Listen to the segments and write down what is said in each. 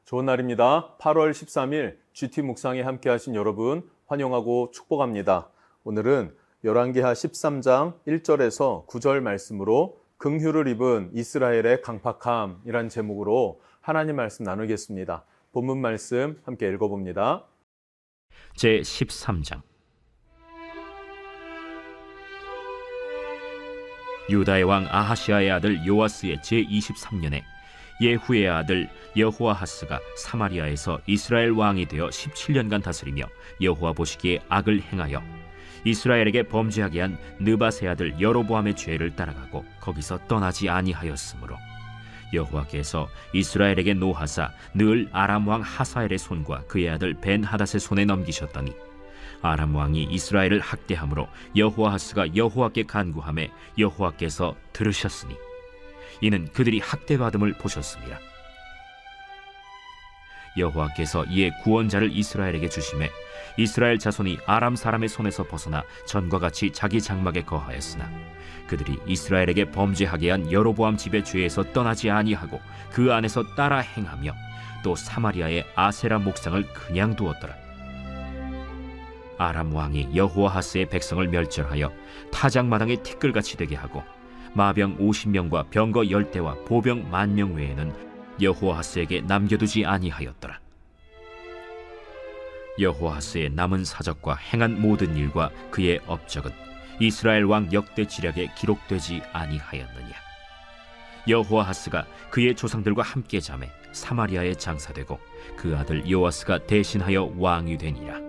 좋은 날입니다. 8월 13일 GT 묵상에 함께 하신 여러분 환영하고 축복합니다. 오늘은 열왕기하 13장 1절에서 9절 말씀으로 긍휼을 입은 이스라엘의 강팍함이란 제목으로 하나님 말씀 나누겠습니다. 본문 말씀 함께 읽어봅니다. 제13장 유다의 왕 아하시아의 아들 요아스의 제23년에 예후의 아들 여호아하스가 사마리아에서 이스라엘 왕이 되어 17년간 다스리며 여호와 보시기에 악을 행하여 이스라엘에게 범죄하게 한 느밧의 아들 여로보암의 죄를 따라가고 거기서 떠나지 아니하였으므로 여호와께서 이스라엘에게 노하사 늘 아람 왕 하사엘의 손과 그의 아들 벤하닷의 손에 넘기셨더니 아람 왕이 이스라엘을 학대함으로 여호아하스가 여호와께 간구하매 여호와께서 들으셨으니 이는 그들이 학대받음을 보셨습니다. 여호와께서 이에 구원자를 이스라엘에게 주시매 이스라엘 자손이 아람 사람의 손에서 벗어나 전과 같이 자기 장막에 거하였으나 그들이 이스라엘에게 범죄하게 한 여로보암 집의 죄에서 떠나지 아니하고 그 안에서 따라 행하며 또 사마리아의 아세라 목상을 그냥 두었더라. 아람 왕이 여호아하스의 백성을 멸절하여 타작마당의 티끌같이 되게 하고 마병 50명과 병거 10대와 보병 10,000명 외에는 여호아하스에게 남겨두지 아니하였더라. 여호아하스의 남은 사적과 행한 모든 일과 그의 업적은 이스라엘 왕 역대 지략에 기록되지 아니하였느냐. 여호아하스가 그의 조상들과 함께 잠에 사마리아에 장사되고 그 아들 요아스가 대신하여 왕이 되니라.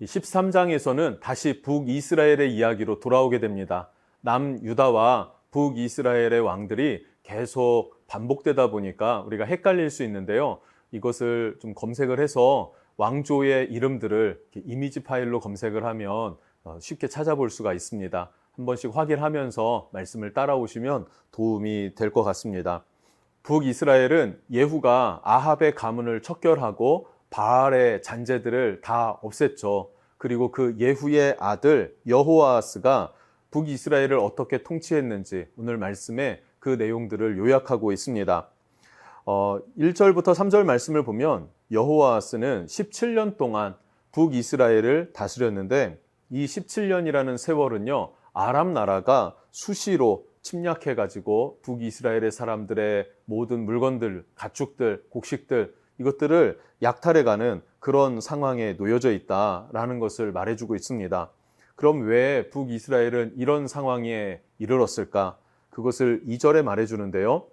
13장에서는 다시 북이스라엘의 이야기로 돌아오게 됩니다. 남유다와 북이스라엘의 왕들이 계속 반복되다 보니까 우리가 헷갈릴 수 있는데요. 이것을 좀 검색을 해서 왕조의 이름들을 이미지 파일로 검색을 하면 쉽게 찾아볼 수가 있습니다. 한 번씩 확인하면서 말씀을 따라오시면 도움이 될 것 같습니다. 북이스라엘은 예후가 아합의 가문을 척결하고 바알의 잔재들을 다 없앴죠. 그리고 그 예후의 아들 여호아하스가 북이스라엘을 어떻게 통치했는지 오늘 말씀에 그 내용들을 요약하고 있습니다. 1절부터 3절 말씀을 보면 여호아하스는 17년 동안 북이스라엘을 다스렸는데 이 17년이라는 세월은요, 아람 나라가 수시로 침략해가지고 북이스라엘의 사람들의 모든 물건들, 가축들, 곡식들 이것들을 약탈해가는 그런 상황에 놓여져 있다라는 것을 말해주고 있습니다. 그럼 왜 북이스라엘은 이런 상황에 이르렀을까? 그것을 2절에 말해주는데요.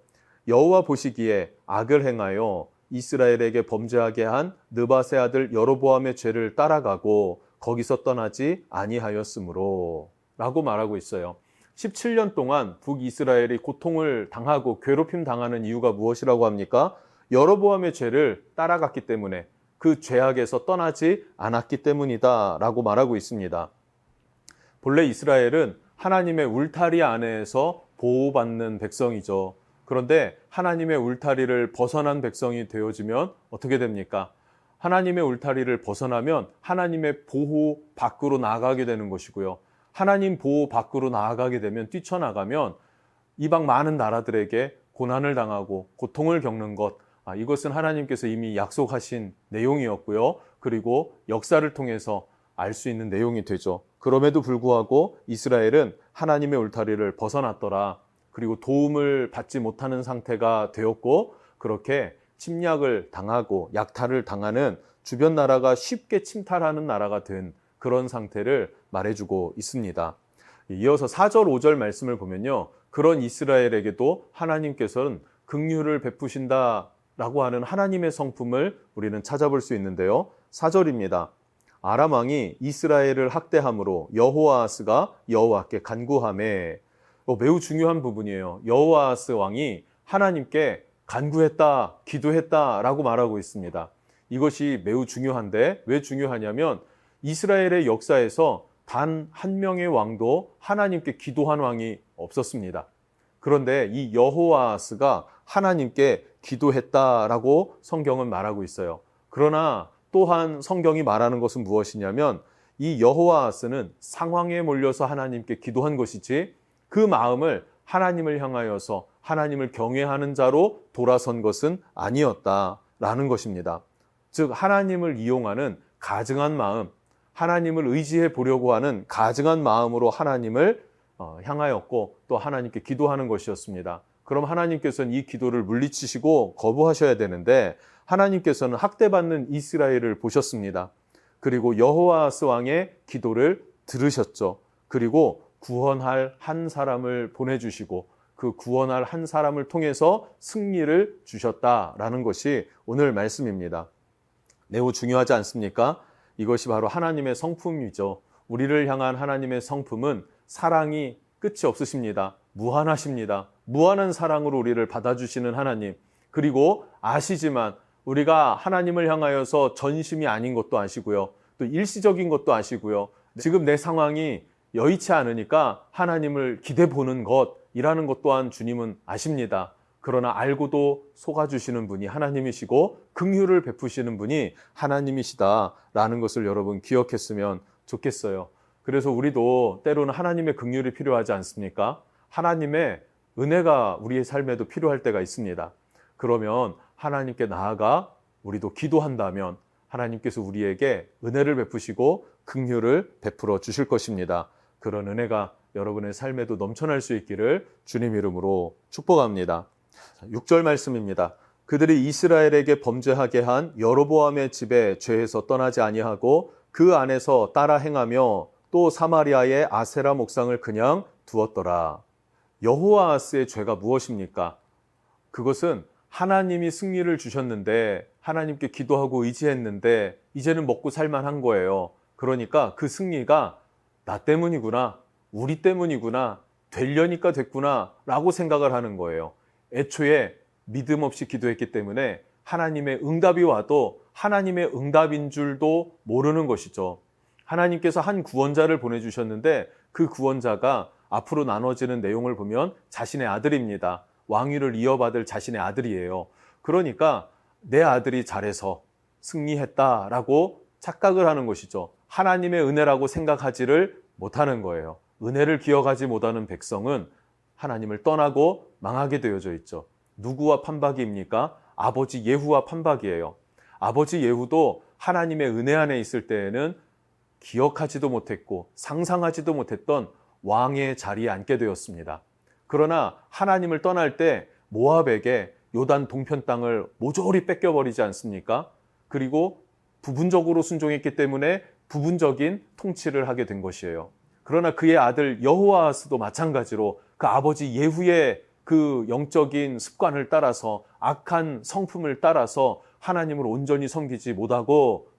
여호와 보시기에 악을 행하여 이스라엘에게 범죄하게 한 느밧의 아들 여로보암의 죄를 따라가고 거기서 떠나지 아니하였으므로 라고 말하고 있어요. 17년 동안 북이스라엘이 고통을 당하고 괴롭힘 당하는 이유가 무엇이라고 합니까? 여로보암의 죄를 따라갔기 때문에 그 죄악에서 떠나지 않았기 때문이다 라고 말하고 있습니다. 본래 이스라엘은 하나님의 울타리 안에서 보호받는 백성이죠. 그런데 하나님의 울타리를 벗어난 백성이 되어지면 어떻게 됩니까? 하나님의 울타리를 벗어나면 하나님의 보호 밖으로 나아가게 되는 것이고요. 하나님 보호 밖으로 나아가게 되면 뛰쳐나가면 이방 많은 나라들에게 고난을 당하고 고통을 겪는 것, 이것은 하나님께서 이미 약속하신 내용이었고요. 그리고 역사를 통해서 알 수 있는 내용이 되죠. 그럼에도 불구하고 이스라엘은 하나님의 울타리를 벗어났더라. 그리고 도움을 받지 못하는 상태가 되었고 그렇게 침략을 당하고 약탈을 당하는 주변 나라가 쉽게 침탈하는 나라가 된 그런 상태를 말해주고 있습니다. 이어서 4절, 5절 말씀을 보면요. 그런 이스라엘에게도 하나님께서는 긍휼을 베푸신다라고 하는 하나님의 성품을 우리는 찾아볼 수 있는데요. 4절입니다. 아람 왕이 이스라엘을 학대함으로 여호아하스가 여호와께 간구하매, 매우 중요한 부분이에요. 여호아하스 왕이 하나님께 간구했다, 기도했다라고 말하고 있습니다. 이것이 매우 중요한데 왜 중요하냐면 이스라엘의 역사에서 단 한 명의 왕도 하나님께 기도한 왕이 없었습니다. 그런데 이 여호아하스가 하나님께 기도했다라고 성경은 말하고 있어요. 그러나 또한 성경이 말하는 것은 무엇이냐면 이 여호아하스는 상황에 몰려서 하나님께 기도한 것이지 그 마음을 하나님을 향하여서 하나님을 경외하는 자로 돌아선 것은 아니었다라는 것입니다. 즉 하나님을 이용하는 가증한 마음, 하나님을 의지해 보려고 하는 가증한 마음으로 하나님을 향하였고 또 하나님께 기도하는 것이었습니다. 그럼 하나님께서는 이 기도를 물리치시고 거부하셔야 되는데 하나님께서는 학대받는 이스라엘을 보셨습니다. 그리고 여호와스 왕의 기도를 들으셨죠. 그리고 구원할 한 사람을 보내주시고 그 구원할 한 사람을 통해서 승리를 주셨다라는 것이 오늘 말씀입니다. 매우 중요하지 않습니까? 이것이 바로 하나님의 성품이죠. 우리를 향한 하나님의 성품은 사랑이 끝이 없으십니다. 무한하십니다. 무한한 사랑으로 우리를 받아주시는 하나님. 그리고 아시지만 우리가 하나님을 향하여서 전심이 아닌 것도 아시고요. 또 일시적인 것도 아시고요. 지금 내 상황이 여의치 않으니까 하나님을 기대 보는 것이라는 것 또한 주님은 아십니다. 그러나 알고도 속아주시는 분이 하나님이시고 긍휼을 베푸시는 분이 하나님이시다라는 것을 여러분 기억했으면 좋겠어요. 그래서 우리도 때로는 하나님의 긍휼이 필요하지 않습니까? 하나님의 은혜가 우리의 삶에도 필요할 때가 있습니다. 그러면 하나님께 나아가 우리도 기도한다면 하나님께서 우리에게 은혜를 베푸시고 긍휼을 베풀어 주실 것입니다. 그런 은혜가 여러분의 삶에도 넘쳐날 수 있기를 주님 이름으로 축복합니다. 6절 말씀입니다. 그들이 이스라엘에게 범죄하게 한 여로보암의 집에 죄에서 떠나지 아니하고 그 안에서 따라 행하며 또 사마리아의 아세라 목상을 그냥 두었더라. 여호아하스의 죄가 무엇입니까? 그것은 하나님이 승리를 주셨는데 하나님께 기도하고 의지했는데 이제는 먹고 살만한 거예요. 그러니까 그 승리가 나 때문이구나, 우리 때문이구나, 되려니까 됐구나 라고 생각을 하는 거예요. 애초에 믿음 없이 기도했기 때문에 하나님의 응답이 와도 하나님의 응답인 줄도 모르는 것이죠. 하나님께서 한 구원자를 보내주셨는데 그 구원자가 앞으로 나눠지는 내용을 보면 자신의 아들입니다. 왕위를 이어받을 자신의 아들이에요. 그러니까 내 아들이 잘해서 승리했다라고 착각을 하는 것이죠. 하나님의 은혜라고 생각하지를 못하는 거예요. 은혜를 기억하지 못하는 백성은 하나님을 떠나고 망하게 되어져 있죠. 누구와 판박이입니까? 아버지 예후와 판박이에요. 아버지 예후도 하나님의 은혜 안에 있을 때에는 기억하지도 못했고 상상하지도 못했던 왕의 자리에 앉게 되었습니다. 그러나 하나님을 떠날 때 모압에게 요단 동편 땅을 모조리 뺏겨버리지 않습니까? 그리고 부분적으로 순종했기 때문에 부분적인 통치를 하게 된 것이에요. 그러나 그의 아들 여호아하스도 마찬가지로 그 아버지 예후의 그 영적인 습관을 따라서 악한 성품을 따라서 하나님을 온전히 섬기지 못하고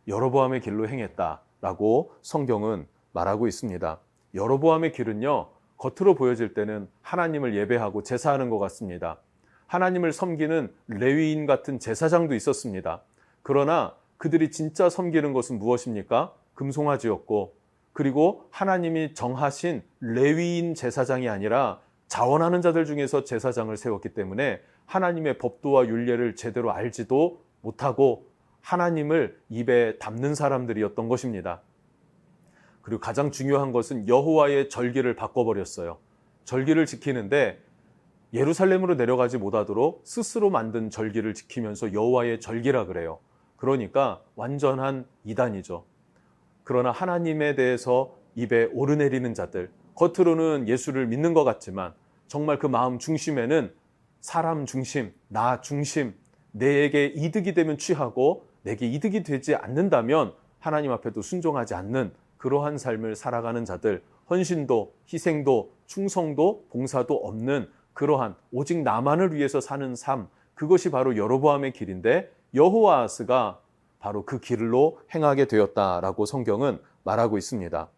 여로보암의 길로 행했다라고 성경은 말하고 있습니다. 여로보암의 길은요, 겉으로 보여질 때는 하나님을 예배하고 제사하는 것 같습니다. 하나님을 섬기는 레위인 같은 제사장도 있었습니다. 그러나 그들이 진짜 섬기는 것은 무엇입니까? 금송아지였고, 그리고 하나님이 정하신 레위인 제사장이 아니라 자원하는 자들 중에서 제사장을 세웠기 때문에 하나님의 법도와 율례를 제대로 알지도 못하고 하나님을 입에 담는 사람들이었던 것입니다. 그리고 가장 중요한 것은 여호와의 절기를 바꿔버렸어요. 절기를 지키는데 예루살렘으로 내려가지 못하도록 스스로 만든 절기를 지키면서 여호와의 절기라 그래요. 그러니까 완전한 이단이죠. 그러나 하나님에 대해서 입에 오르내리는 자들, 겉으로는 예수를 믿는 것 같지만 정말 그 마음 중심에는 사람 중심, 나 중심, 내게 이득이 되면 취하고 내게 이득이 되지 않는다면 하나님 앞에도 순종하지 않는 그러한 삶을 살아가는 자들, 헌신도, 희생도, 충성도, 봉사도 없는 그러한 오직 나만을 위해서 사는 삶, 그것이 바로 여로보암의 길인데 여호아하스가 바로 그 길로 행하게 되었다라고 성경은 말하고 있습니다.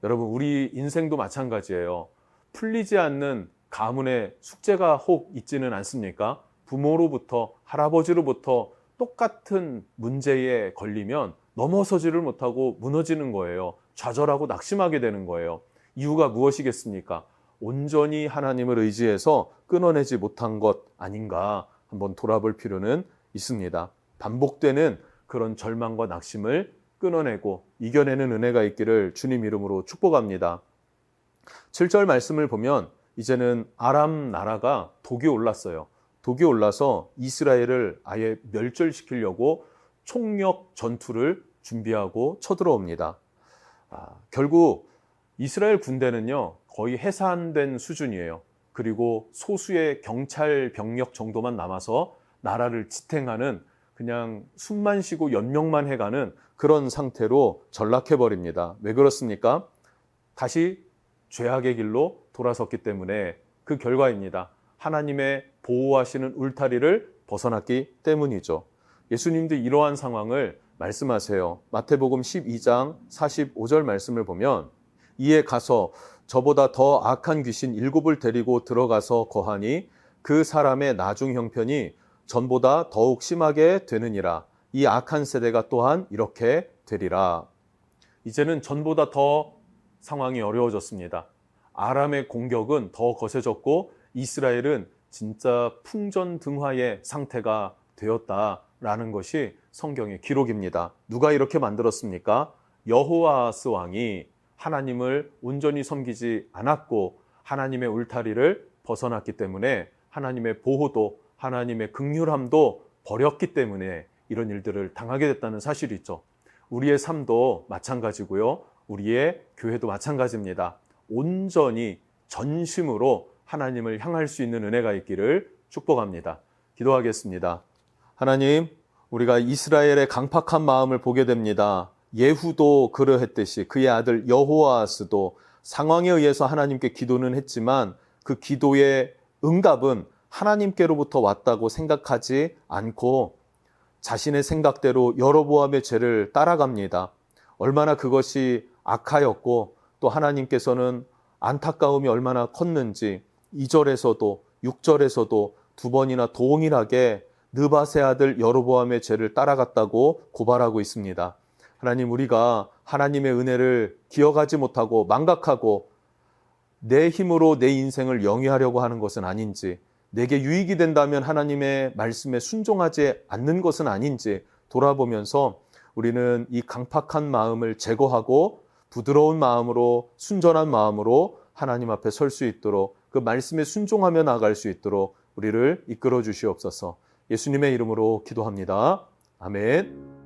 여러분, 우리 인생도 마찬가지예요. 풀리지 않는 가문의 숙제가 혹 있지는 않습니까? 부모로부터, 할아버지로부터 똑같은 문제에 걸리면 넘어서지를 못하고 무너지는 거예요. 좌절하고 낙심하게 되는 거예요. 이유가 무엇이겠습니까? 온전히 하나님을 의지해서 끊어내지 못한 것 아닌가 한번 돌아볼 필요는 있습니다. 반복되는 그런 절망과 낙심을 끊어내고 이겨내는 은혜가 있기를 주님 이름으로 축복합니다. 7절 말씀을 보면 이제는 아람 나라가 독이 올랐어요. 독이 올라서 이스라엘을 아예 멸절시키려고 총력 전투를 준비하고 쳐들어옵니다. 결국 이스라엘 군대는요, 거의 해산된 수준이에요. 그리고 소수의 경찰 병력 정도만 남아서 나라를 지탱하는, 그냥 숨만 쉬고 연명만 해가는 그런 상태로 전락해버립니다. 왜 그렇습니까? 다시 죄악의 길로 돌아섰기 때문에 그 결과입니다. 하나님의 보호하시는 울타리를 벗어났기 때문이죠. 예수님도 이러한 상황을 말씀하세요. 마태복음 12장 45절 말씀을 보면, 이에 가서 저보다 더 악한 귀신 7을 데리고 들어가서 거하니 그 사람의 나중 형편이 전보다 더욱 심하게 되느니라. 이 악한 세대가 또한 이렇게 되리라. 이제는 전보다 더 상황이 어려워졌습니다. 아람의 공격은 더 거세졌고 이스라엘은 진짜 풍전등화의 상태가 되었다라는 것이 성경의 기록입니다. 누가 이렇게 만들었습니까? 여호아하스 왕이 하나님을 온전히 섬기지 않았고 하나님의 울타리를 벗어났기 때문에 하나님의 보호도, 하나님의 긍휼함도 버렸기 때문에 이런 일들을 당하게 됐다는 사실이 있죠. 우리의 삶도 마찬가지고요. 우리의 교회도 마찬가지입니다. 온전히 전심으로 하나님을 향할 수 있는 은혜가 있기를 축복합니다. 기도하겠습니다. 하나님, 우리가 이스라엘의 강팍한 마음을 보게 됩니다. 예후도 그러했듯이 그의 아들 여호아하스도 상황에 의해서 하나님께 기도는 했지만 그 기도의 응답은 하나님께로부터 왔다고 생각하지 않고 자신의 생각대로 여로보암의 죄를 따라갑니다. 얼마나 그것이 악하였고 또 하나님께서는 안타까움이 얼마나 컸는지 2절에서도 6절에서도 두 번이나 동일하게 느밧의 아들 여로보암의 죄를 따라갔다고 고발하고 있습니다. 하나님, 우리가 하나님의 은혜를 기억하지 못하고 망각하고 내 힘으로 내 인생을 영위하려고 하는 것은 아닌지, 내게 유익이 된다면 하나님의 말씀에 순종하지 않는 것은 아닌지 돌아보면서 우리는 이 강팍한 마음을 제거하고 부드러운 마음으로, 순전한 마음으로 하나님 앞에 설 수 있도록, 그 말씀에 순종하며 나아갈 수 있도록 우리를 이끌어 주시옵소서. 예수님의 이름으로 기도합니다. 아멘.